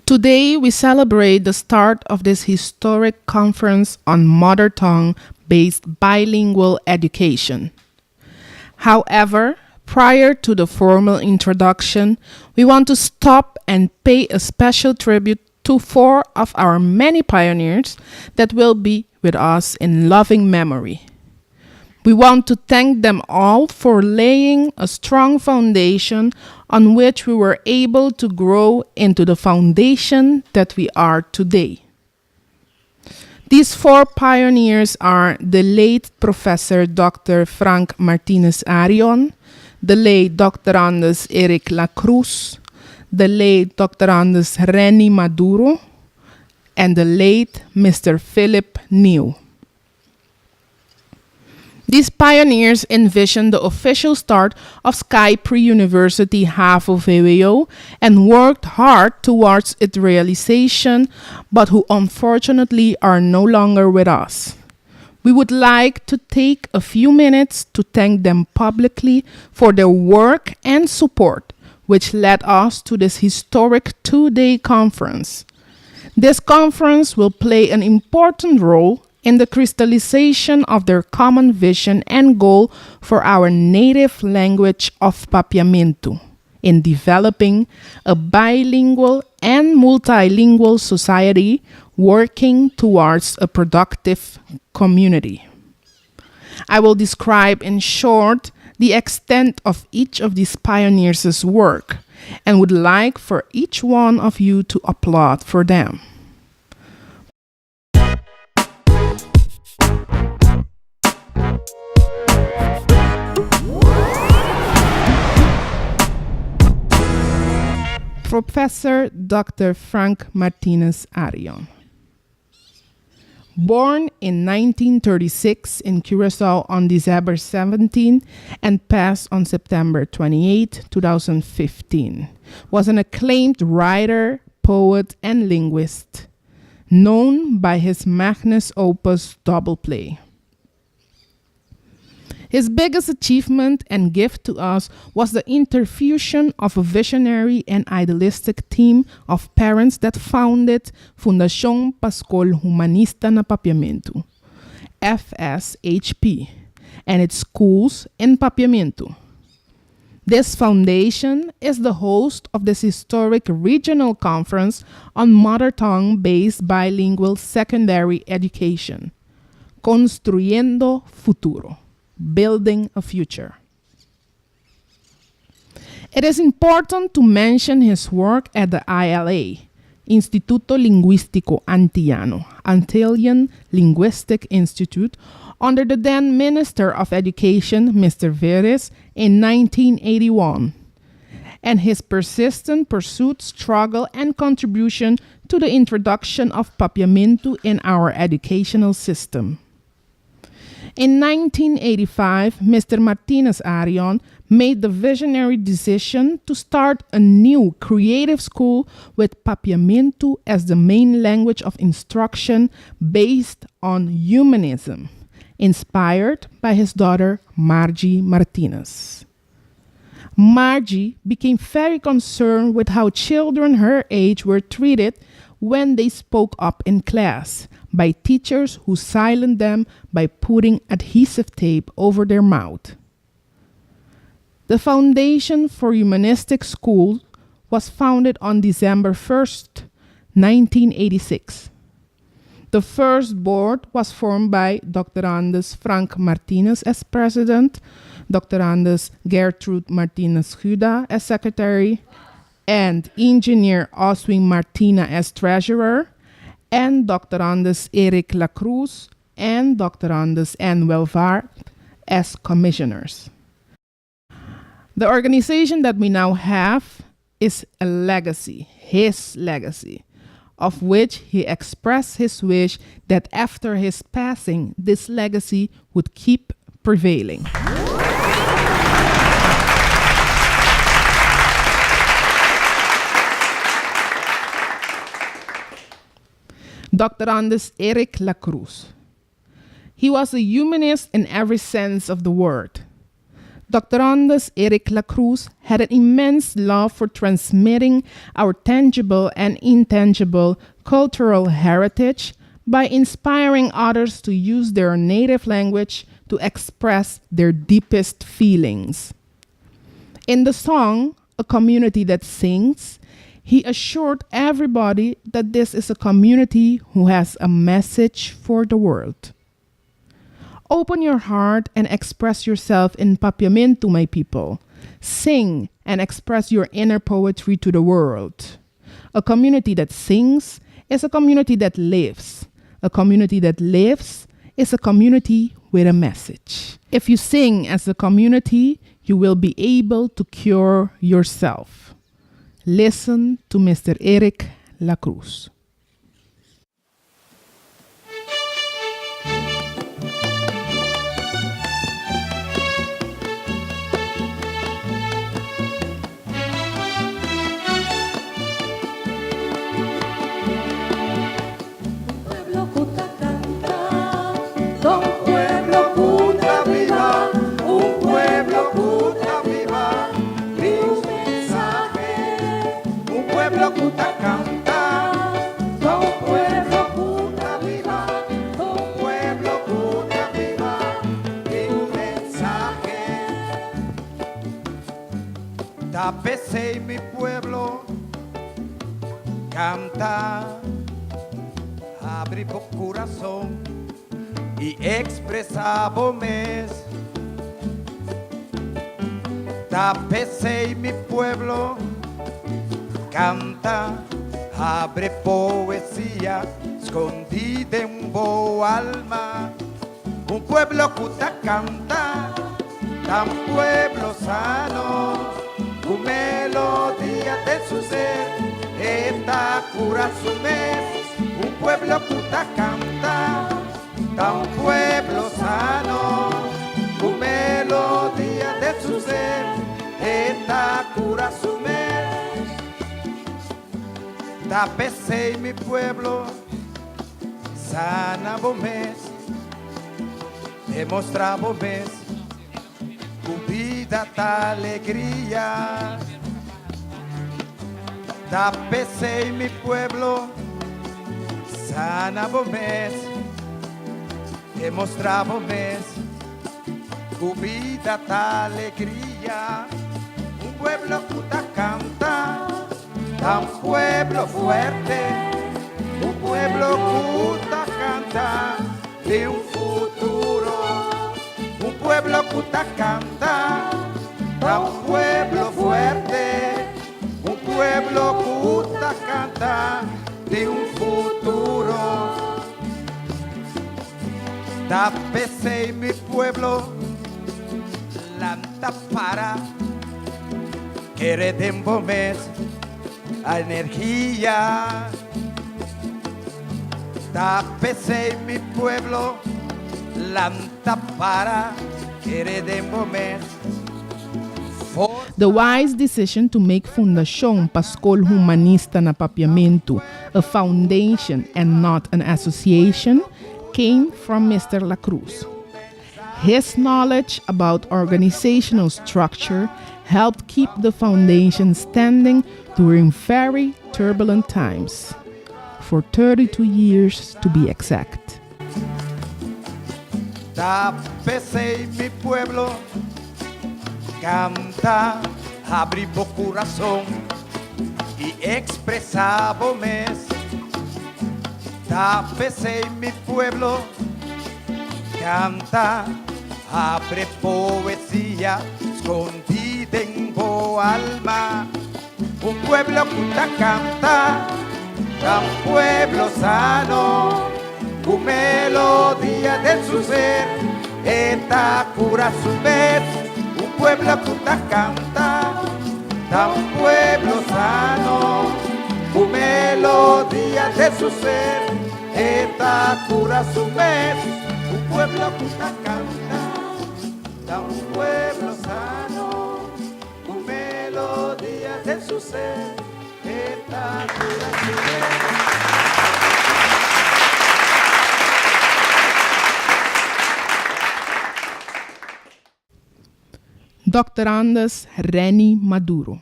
Today, we celebrate the start of this historic conference on mother tongue based bilingual education. However, prior to the formal introduction, we want to stop and pay a special tribute to four of our many pioneers that will be with us in loving memory. We want to thank them all for laying a strong foundation on which we were able to grow into the foundation that we are today. These four pioneers are the late Professor Dr. Frank Martinez Arion, the late Dr. Anders Eric Lacruz, the late Dr. Anders Reni Maduro, and the late Mr. Philip New. These pioneers envisioned the official start of Sky Pre-University HAVO VWO and worked hard towards its realization, but who unfortunately are no longer with us. We would like to take a few minutes to thank them publicly for their work and support, which led us to this historic two-day conference. This conference will play an important role in the crystallization of their common vision and goal for our native language of Papiamento in developing a bilingual and multilingual society working towards a productive community. I will describe in short the extent of each of these pioneers' work and would like for each one of you to applaud for them. Professor Dr. Frank Martinez Arion. Born in 1936 in Curacao on December 17 and passed on September 28, 2015, was an acclaimed writer, poet, and linguist, known by his magnus opus Double Play. His biggest achievement and gift to us was the interfusion of a visionary and idealistic team of parents that founded Fundación Pascual Humanista na Papiamento, FSHP, and its schools in Papiamento. This foundation is the host of this historic regional conference on mother tongue-based bilingual secondary education, Construyendo Futuro. Building a Future. It is important to mention his work at the ILA, Instituto Lingüístico Antillano, Antillean Linguistic Institute, under the then Minister of Education, Mr. Veres, in 1981, and his persistent pursuit, struggle, and contribution to the introduction of Papiamento in our educational system. In 1985, Mr. Martinez Arion made the visionary decision to start a new creative school with Papiamento as the main language of instruction based on humanism, inspired by his daughter Margie Martinez. Margie became very concerned with how children her age were treated when they spoke up in class by teachers who silenced them by putting adhesive tape over their mouth. The Foundation for Humanistic Schools was founded on December 1st, 1986. The first board was formed by Dr. Anders Frank Martinez as president, Dr. Anders Gertrude Martinez Huda as secretary, and Engineer Oswin Martina as treasurer, and Dr. Anders Eric Lacruz and Dr. Anders N. Welvaart as commissioners. The organization that we now have is a legacy, his legacy, of which he expressed his wish that after his passing, this legacy would keep prevailing. Dr. Anders Eric Lacruz. He was a humanist in every sense of the word. Dr. Anders Erik Lacruz had an immense love for transmitting our tangible and intangible cultural heritage by inspiring others to use their native language to express their deepest feelings. In the song, A Community That Sings, he assured everybody that this is a community who has a message for the world. Open your heart and express yourself in Papiamento, my people. Sing and express your inner poetry to the world. A community that sings is a community that lives. A community that lives is a community with a message. If you sing as a community, you will be able to cure yourself. Listen to Mr. Erik Lacruz. Tapece mi pueblo, canta, abre tu corazón y expresa vomes. Tapece mi pueblo, canta, abre poesía escondida en tu alma. Un pueblo que canta, tan pueblo sano. Tu melodía de su ser, esta cura su mes. Un pueblo que canta, tan pueblo sano. Tu melodía de su ser, esta cura su mes. Tapece mi pueblo, sana mes, demostra mes. Tu vida da alegría, tapece mi pueblo, sana mes, demostra mes. Tu vida da alegría, un pueblo que canta, tan pueblo fuerte, un pueblo que canta de un futuro. Un pueblo que canta, un pueblo fuerte, un pueblo que canta de un futuro. Tapece mi pueblo, lanta para que redembomés a energía. Tapece mi pueblo, lanta para que redembomés. The wise decision to make Fundação Pascol Humanista na Papiamento a foundation and not an association came from Mr. Lacruz. His knowledge about organizational structure helped keep the foundation standing during very turbulent times, for 32 years to be exact. Tapece mi pueblo, canta, abre tu corazón y expresa vomes. Tapece mi pueblo, canta, abre poesía escondida en tu alma. Un pueblo que canta, tan pueblo sano. Tu melodía de su ser, esta cura su vez. Un pueblo que canta, tan pueblo sano. Tu melodía de su ser, esta cura su vez. Un pueblo que canta, tan pueblo sano. Tu melodía de su ser, esta cura su vez. Dr. Andes Reni Maduro.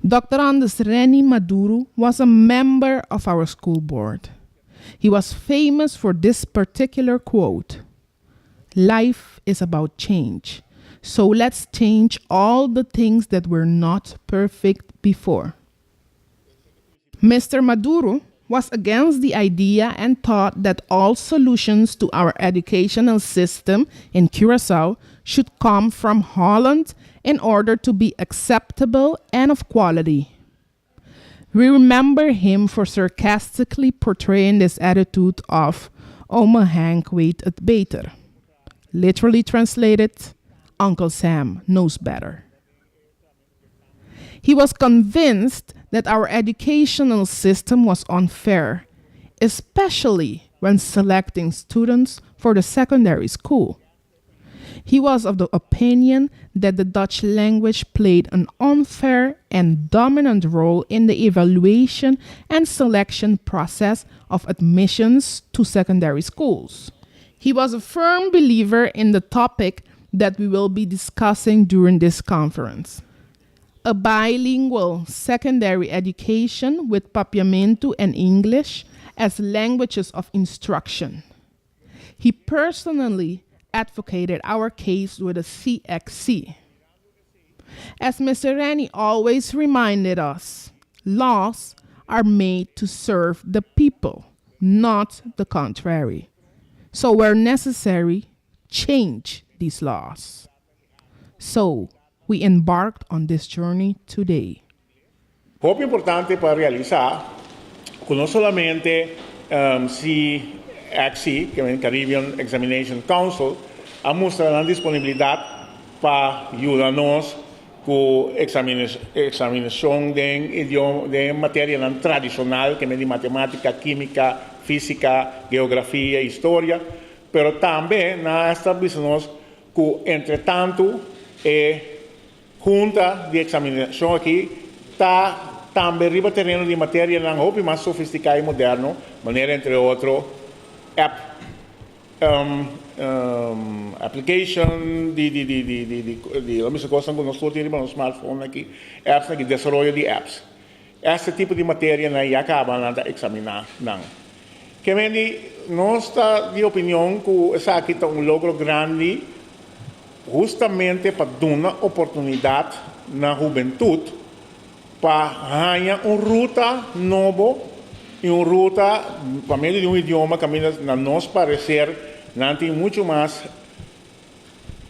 Dr. Andes Reni Maduro was a member of our school board. He was famous for this particular quote: "Life is about change, so let's change all the things that were not perfect before." Mr. Maduro was against the idea and thought that all solutions to our educational system in Curacao should come from Holland in order to be acceptable and of quality. We remember him for sarcastically portraying this attitude of "Oma Hank weet het beter." Literally translated, Uncle Sam knows better. He was convinced that our educational system was unfair, especially when selecting students for the secondary school. He was of the opinion that the Dutch language played an unfair and dominant role in the evaluation and selection process of admissions to secondary schools. He was a firm believer in the topic that we will be discussing during this conference: a bilingual secondary education with Papiamento and English as languages of instruction. He personally advocated our case with a CXC. As Mr. Reni always reminded us, laws are made to serve the people, not the contrary. So where necessary, change these laws. So we embarked on this journey today. Hope importante para realizar que no solamente CXC, que es Caribbean Examination Council, ha mostrado disponibilidad para ayudarnos con examinación de idioma, de materia tradicional, que es de matemática, química, física, geografía, historia, pero también establecemos que, entre tanto, junta de examinación aquí está también arriba terreno de materia en la más sofisticada y moderno, manera entre otros application de la misma cosa que nosotros tenemos en los smartphones aquí, apps de desarrollo de apps. Este tipo de materia ya acaban de examinar. Que no está de opinión que es aquí un logro grande justamente para dar una oportunidad a la juventud para ganar una ruta nueva y una ruta para medio de un idioma que a nos parecer tiene mucho más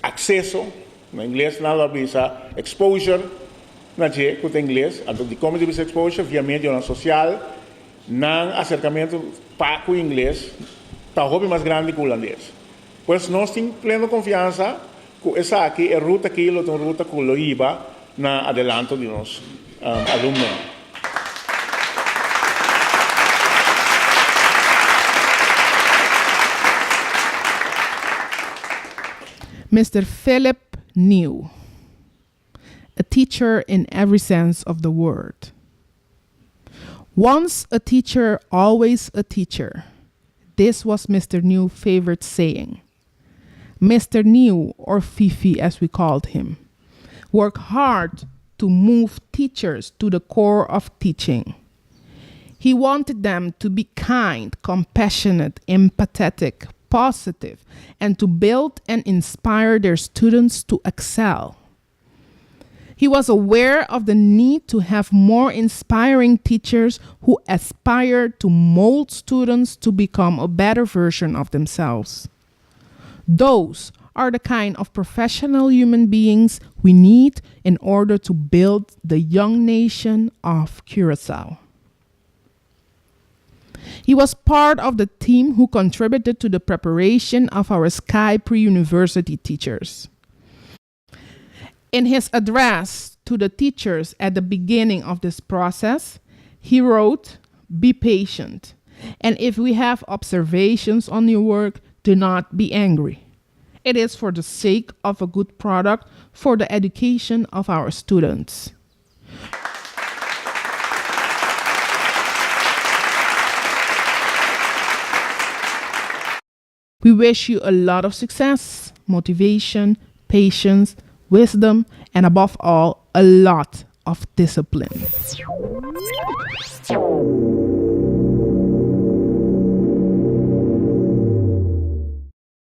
acceso, en inglés nada visa, exposure, que en inglés, de cómo debe ser exposure vía medio social, acercamiento para el inglés, está un más grande que el holandés. Pues nos tenemos plena confianza que esa aquí es ruta que lo tengo ruta que lo iba na adelanto de los alumnos. Mr. Philip New, a teacher in every sense of the word. Once a teacher, always a teacher. This was Mr. New's favorite saying. Mr. New, or Fifi as we called him, worked hard to move teachers to the core of teaching. He wanted them to be kind, compassionate, empathetic, positive, and to build and inspire their students to excel. He was aware of the need to have more inspiring teachers who aspire to mold students to become a better version of themselves. Those are the kind of professional human beings we need in order to build the young nation of Curacao. He was part of the team who contributed to the preparation of our Sky Pre-University teachers. In his address to the teachers at the beginning of this process, he wrote, "Be patient, and if we have observations on your work, do not be angry. It is for the sake of a good product for the education of our students." We wish you a lot of success, motivation, patience, wisdom, and above all, a lot of discipline.